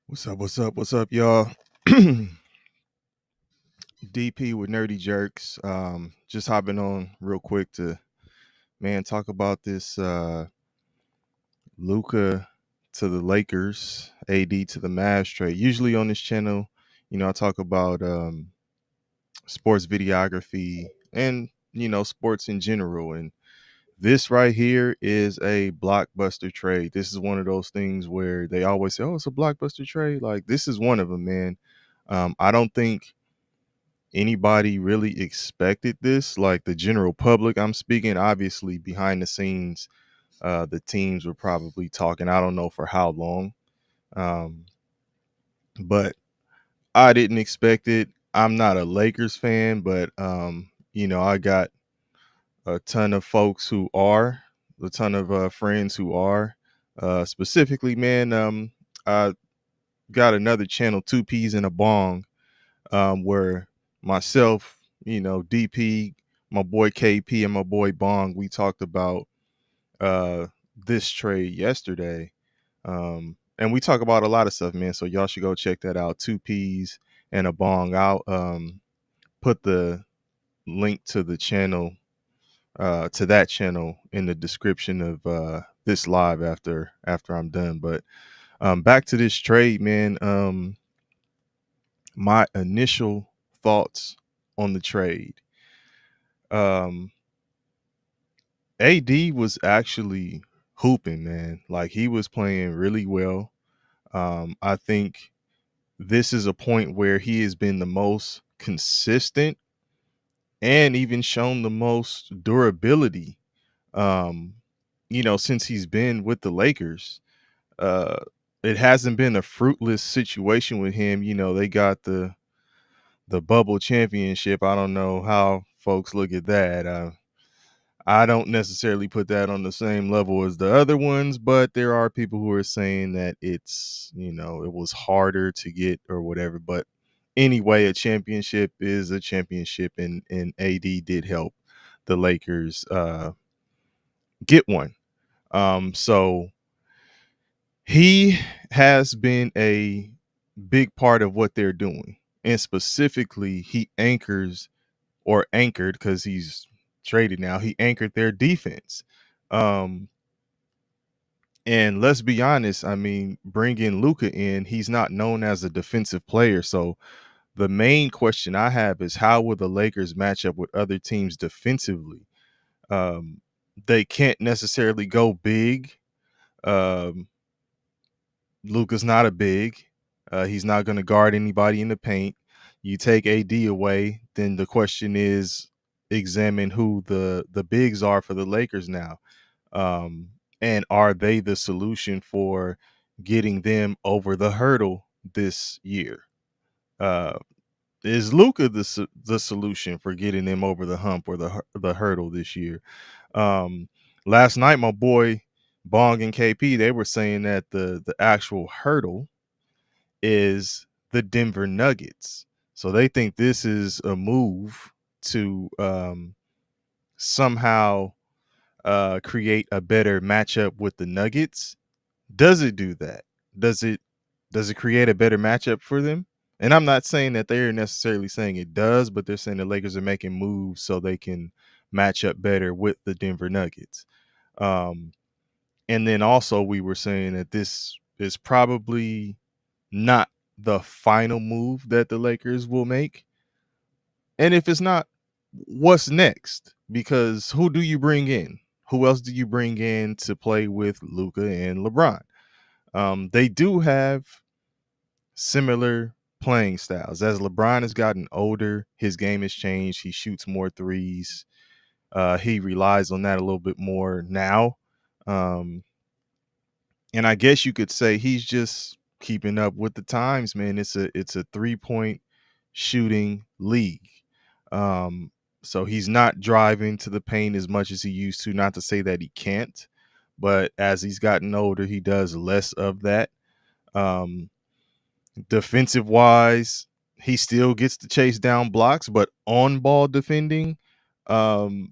What's up? What's up? What's up, y'all? DP with Nerdy Jerks. Just hopping on real quick to talk about this Luka to the Lakers, AD to the Mavs trade. Usually on this channel, I talk about sports videography and sports in general. And this right here is a blockbuster trade. This is one of those things where they always say, "Oh, it's a blockbuster trade." Like this is one of them, man. I don't think anybody really expected this, like the general public. I'm speaking obviously behind the scenes. The teams were probably talking, I don't know for how long, um, but I didn't expect it. I'm not a Lakers fan, but I got a ton of folks who are, a ton of friends who are. Specifically, man, I got another channel, Two Peas in a Bong, where myself, DP, my boy KP, and my boy Bong, we talked about uh, this trade yesterday. And we talk about a lot of stuff, man. So y'all should go check that out. Two Peas and a Bong. I'll put the link to the channel, to that channel in the description of this live after I'm done. But back to this trade, man. My initial thoughts on the trade. AD was actually hooping, man. Like he was playing really well. I think this is a point where he has been the most consistent and even shown the most durability. Um, since he's been with the Lakers. Uh, it hasn't been a fruitless situation with him. They got the bubble championship. I don't know how folks look at that. I don't necessarily put that on the same level as the other ones, but there are people who are saying that it's, it was harder to get or whatever. But anyway, a championship is a championship, and AD did help the Lakers get one. So he has been a big part of what they're doing. And specifically, he anchored because he's traded now. He anchored their defense. Um, and let's be honest, I mean, bringing Luka in, he's not known as a defensive player. So the main question I have is how will the Lakers match up with other teams defensively? Um, they can't necessarily go big. Um, Luka's not a big. He's not going to guard anybody in the paint. You take AD away, then the question is examine who the bigs are for the Lakers now. And are they the solution for getting them over the hurdle this year? Uh, is Luka the solution for getting them over the hump or the hurdle this year? Last night, my boy Bong and KP, they were saying that the actual hurdle is the Denver Nuggets. So they think this is a move to somehow create a better matchup with the Nuggets. Does it do that? Does it create a better matchup for them? And I'm not saying that they're necessarily saying it does, but they're saying the Lakers are making moves so they can match up better with the Denver Nuggets. Um, and then also we were saying that this is probably not the final move that the Lakers will make. And if it's not, what's next? Because who do you bring in? Who else do you bring in to play with Luka and LeBron? They do have similar playing styles. As LeBron has gotten older, his game has changed. He shoots more threes. He relies on that a little bit more now. Um, and I guess you could say he's just keeping up with the times, man. It's a 3-point shooting league. Um, so he's not driving to the paint as much as he used to. Not to say that he can't, but as he's gotten older, he does less of that. Um, Defensive wise, he still gets to chase down blocks, but on ball defending, LeBron's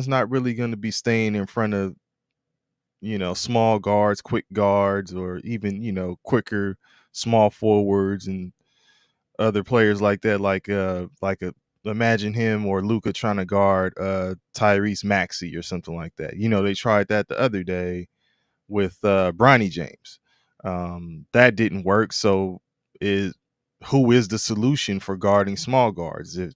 not really going to be staying in front of small guards, quick guards, or even, quicker small forwards and other players like that, like a imagine him or Luka trying to guard Tyrese Maxey or something like that. They tried that the other day with Bronny James. That didn't work. So is who is the solution for guarding small guards? It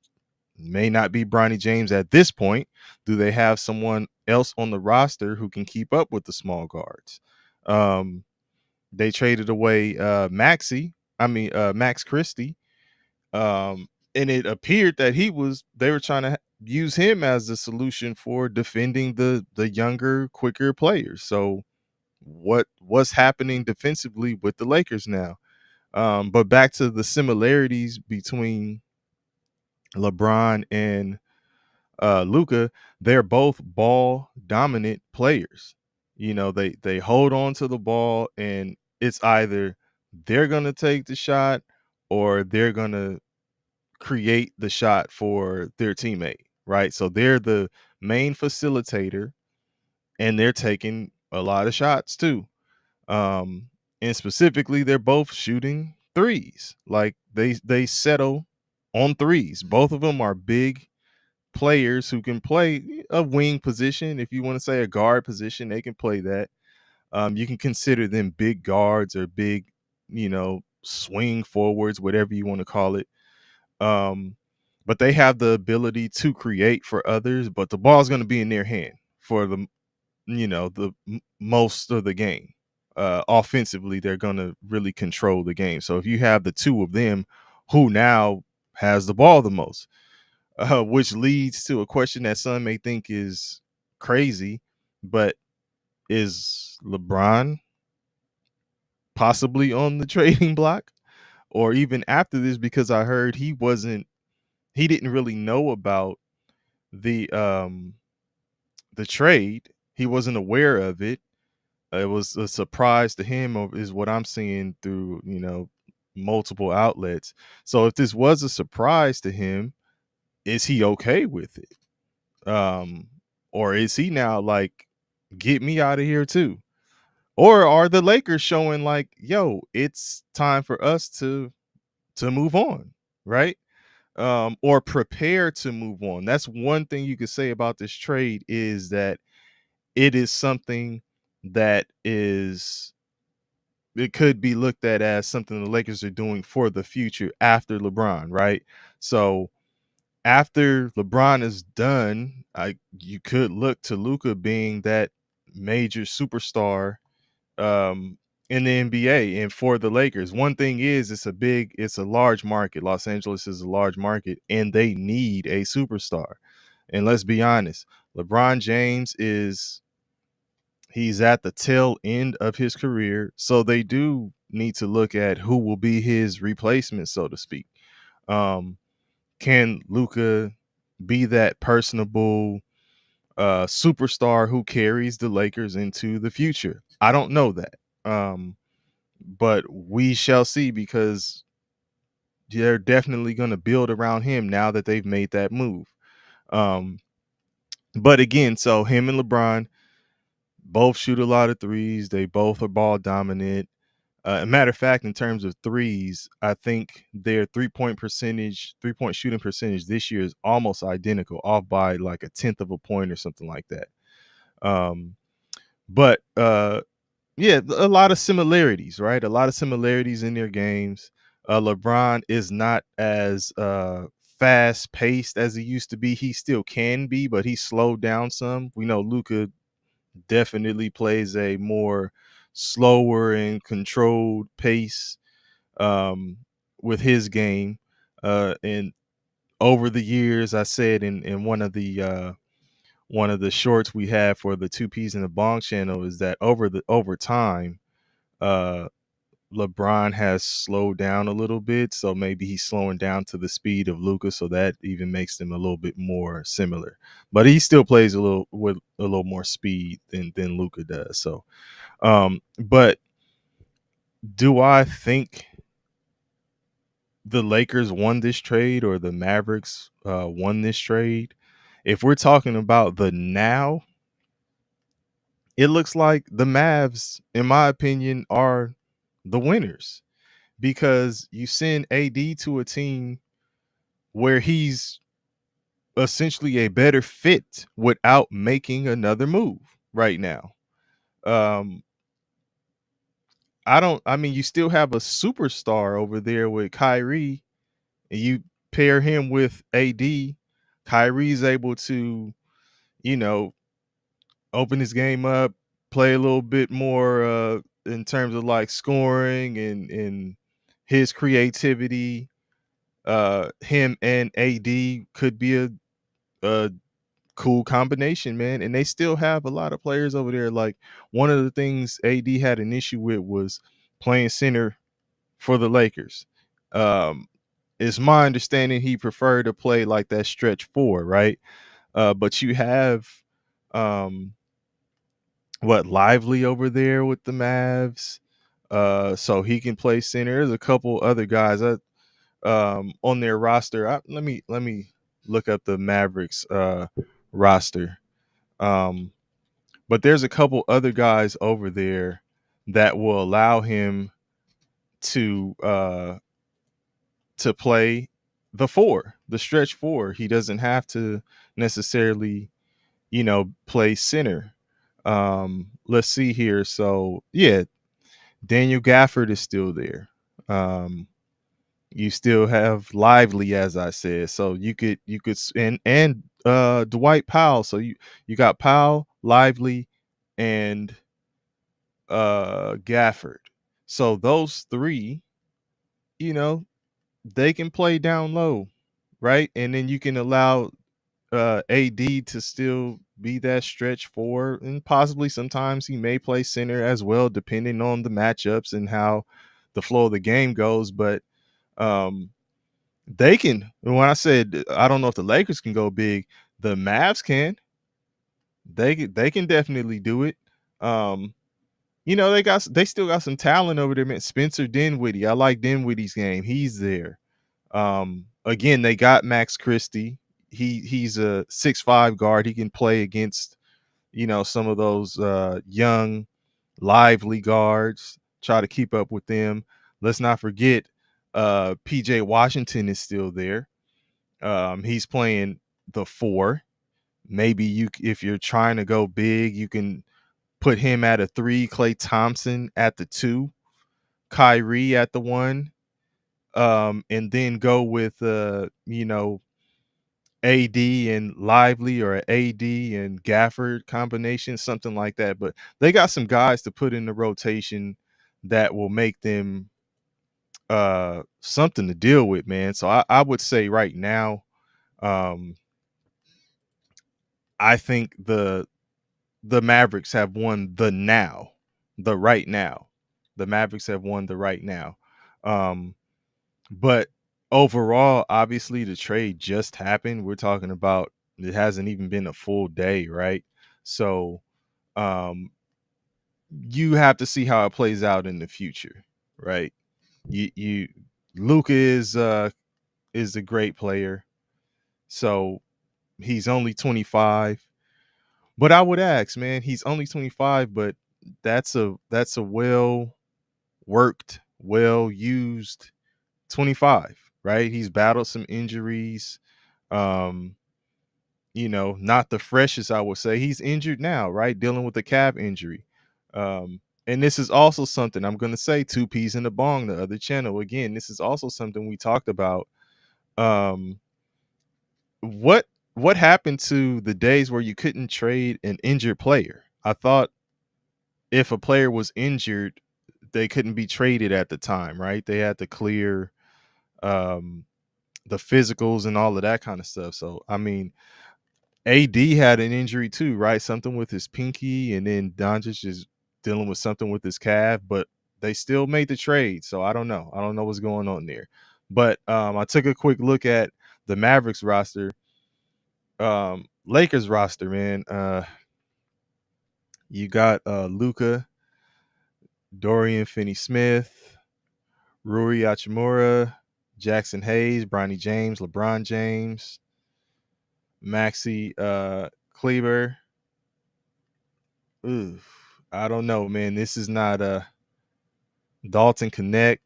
may not be Bronny James at this point. Do they have someone else on the roster who can keep up with the small guards? Um, they traded away Max Christie, and it appeared that they were trying to use him as the solution for defending the younger, quicker players. So what's happening defensively with the Lakers now? But back to the similarities between LeBron and Luka, they're both ball dominant players. They hold on to the ball, and it's either they're gonna take the shot or they're gonna create the shot for their teammate, right? So they're the main facilitator, and they're taking a lot of shots too. Um, and specifically, they're both shooting threes. Like they settle on threes. Both of them are big players who can play a wing position. If you want to say a guard position, they can play that. You can consider them big guards or big, swing forwards, whatever you want to call it. Um, but they have the ability to create for others, but the ball's going to be in their hand for most of the game. Offensively, they're going to really control the game. So if you have the two of them, who now has the ball the most? Which leads to a question that some may think is crazy, but is LeBron possibly on the trading block? Or even after this, because I heard he didn't really know about the um the trade. He wasn't aware of it. It was a surprise to him, is what I'm seeing through, multiple outlets. So if this was a surprise to him, is he okay with it? Um, or is he now like, get me out of here too? Or are the Lakers showing like, yo, it's time for us to move on, right? Or prepare to move on. That's one thing you could say about this trade, is that it is something that is it could be looked at as something the Lakers are doing for the future after LeBron, right? So after LeBron is done, you could look to Luka being that major superstar in the NBA and for the Lakers. One thing is, it's a large market. Los Angeles is a large market, and they need a superstar. And let's be honest, LeBron James he's at the tail end of his career, so they do need to look at who will be his replacement, so to speak. Um, can Luka be that personable superstar who carries the Lakers into the future? I don't know that. But we shall see, because they're definitely going to build around him now that they've made that move. Um, but again, so him and LeBron both shoot a lot of threes. They both are ball dominant. A matter of fact, in terms of threes, I think their 3-point shooting percentage this year is almost identical, off by like a tenth of a point or something like that. But yeah, a lot of similarities, right? A lot of similarities in their games. LeBron is not as fast paced as he used to be. He still can be, but he slowed down some. We know Luka definitely plays a more slower and controlled pace with his game. And over the years, I said in one of the shorts we have for the Two Peas in the Bong channel, is that over time, uh, LeBron has slowed down a little bit, so maybe he's slowing down to the speed of Luka, so that even makes them a little bit more similar. But he still plays a little with a little more speed than Luka does. So, but do I think the Lakers won this trade or the Mavericks won this trade? If we're talking about the now, it looks like the Mavs, in my opinion, are the winners because you send AD to a team where he's essentially a better fit without making another move right now. Um, I mean, you still have a superstar over there with Kyrie, and you pair him with AD. Kyrie's able to, you know, open his game up, play a little bit more in terms of like scoring and his creativity. Him and AD could be a cool combination, man. And they still have a lot of players over there. Like one of the things AD had an issue with was playing center for the Lakers. Um, it's my understanding he preferred to play like that stretch four, right? But you have um what Lively over there with the Mavs. So he can play center. There's a couple other guys on their roster. Let me look up the Mavericks roster. Um, but there's a couple other guys over there that will allow him to play the four, the stretch four. He doesn't have to necessarily, play center. Let's see here. So yeah, Daniel Gafford is still there. Um, you still have Lively, as I said. So you could and Dwight Powell. So you got Powell, Lively, and Gafford. So those three, you know, they can play down low, right? And then you can allow AD to still be that stretch four, and possibly sometimes he may play center as well, depending on the matchups and how the flow of the game goes. But um, they can. When I said I don't know if the Lakers can go big, the Mavs can. They can definitely do it. Um, they still got some talent over there, man. Spencer Dinwiddie. I like Dinwiddie's game. He's there. Again, they got Max Christie. He's a 6'5" guard. He can play against, some of those young, lively guards. Try to keep up with them. Let's not forget PJ Washington is still there. He's playing the four. Maybe if you're trying to go big, you can put him at a three, Klay Thompson at the two, Kyrie at the one, and then go with AD and Lively or an AD and Gafford combination, something like that. But they got some guys to put in the rotation that will make them something to deal with, man. So I would say right now, um, I think the Mavericks have won the right now. The Mavericks have won the right now. Um, but overall, obviously, the trade just happened. We're talking about it hasn't even been a full day, right? So um, you have to see how it plays out in the future, right? You Luka is a great player, so he's only 25. But I would ask, man, he's only 25, but that's a well worked, well used 25, right? He's battled some injuries. Um, not the freshest, I would say. He's injured now, right? Dealing with a calf injury. And this is also something I'm going to say, two peas in the bong, the other channel. Again, this is also something we talked about. Um, what what happened to the days where you couldn't trade an injured player? I thought if a player was injured, they couldn't be traded at the time, right? They had to clear um, the physicals and all of that kind of stuff. So, I mean, AD had an injury too, right? Something with his pinky, and then Doncic is dealing with something with his calf, but they still made the trade. So I don't know. I don't know what's going on there. But I took a quick look at the Mavericks roster, Lakers roster, man. You got Luka, Dorian Finney-Smith, Rui Hachimura, Jackson Hayes, Bronny James, LeBron James, Maxi Kleber, Ooh, I don't know, man. This is not Dalton Connect,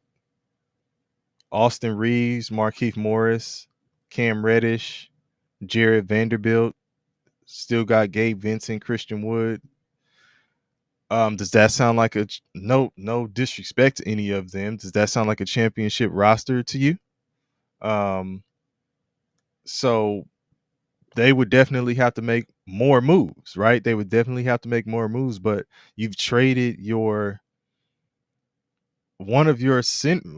Austin Reeves, Markeith Morris, Cam Reddish, Jared Vanderbilt. Still got Gabe Vincent, Christian Wood. Does that sound like no disrespect to any of them? Does that sound like a championship roster to you? Um, so they would definitely have to make more moves, right? They would definitely have to make more moves, but you've traded your one of your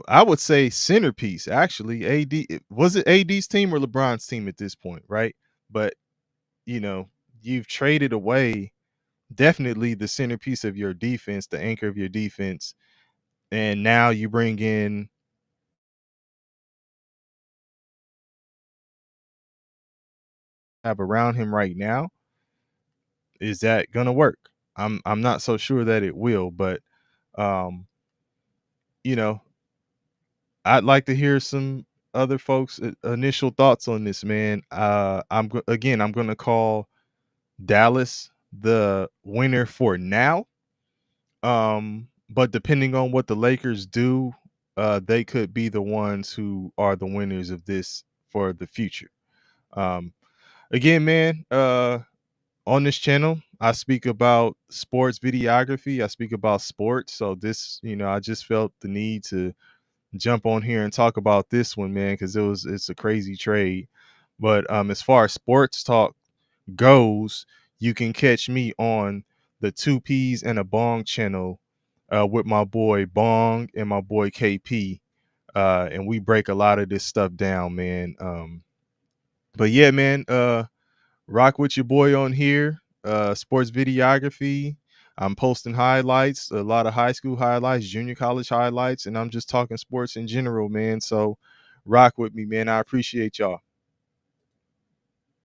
I would say centerpiece actually. Was it AD's team or LeBron's team at this point, right? But you know, you've traded away definitely the centerpiece of your defense, the anchor of your defense, and now you bring in have around him right now. Is that gonna work? I'm not so sure that it will, but um, you know, I'd like to hear some other folks' initial thoughts on this, man. Again, I'm gonna call Dallas the winner for now. But depending on what the Lakers do, they could be the ones who are the winners of this for the future. Um, Again, man, on this channel, I speak about sports videography. I speak about sports. So this, I just felt the need to jump on here and talk about this one, man, because it's a crazy trade. But as far as sports talk goes, you can catch me on the Two Peas and a Bong channel with my boy Bong and my boy KP. And we break a lot of this stuff down, man. But yeah, man, rock with your boy on here. Sports videography. I'm posting highlights, a lot of high school highlights, junior college highlights, and I'm just talking sports in general, man. So rock with me, man. I appreciate y'all.